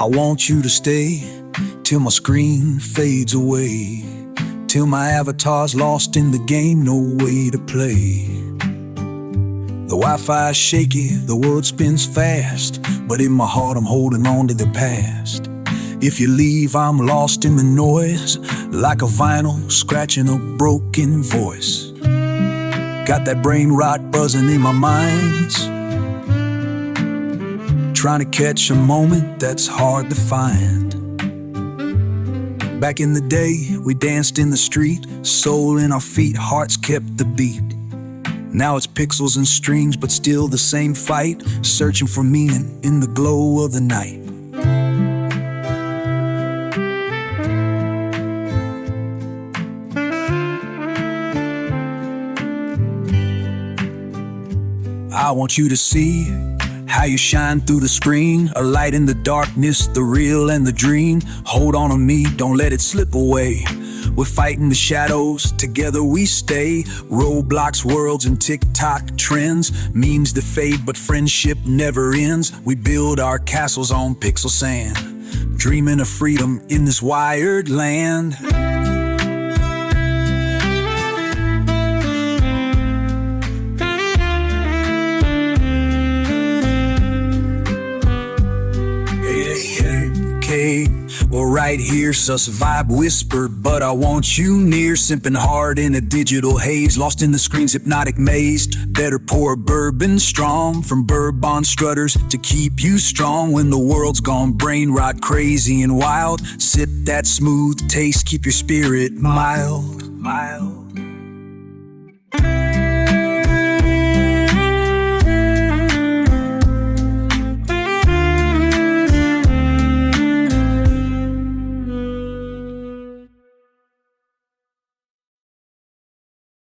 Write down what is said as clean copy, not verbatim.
I want you to stay till my screen fades away, till my avatar's lost in the game, no way to play. The Wi-Fi's shaky, the world spins fast, but in my heart I'm holding on to the past. If you leave, I'm lost in the noise, like a vinyl scratching a broken voice. Got that brain rot buzzing in my mind, trying to catch a moment that's hard to find. Back in the day, we danced in the street, soul in our feet, hearts kept the beat. Now it's pixels and strings, but still the same fight, searching for meaning in the glow of the night. I want you to see how you shine through the screen, a light in the darkness, the real and the dream. Hold on to me, don't let it slip away. We're fighting the shadows, together we stay. Roadblocks, worlds, and TikTok trends. Memes that fade, but friendship never ends. We build our castles on pixel sand, dreaming of freedom in this wired land. Well, right here, sus vibe whispered, but I want you near. Simping hard in a digital haze, lost in the screen's hypnotic maze. Better pour bourbon strong from Bourbon Strutters to keep you strong when the world's gone brain rot crazy and wild. Sip that smooth taste, keep your spirit mild.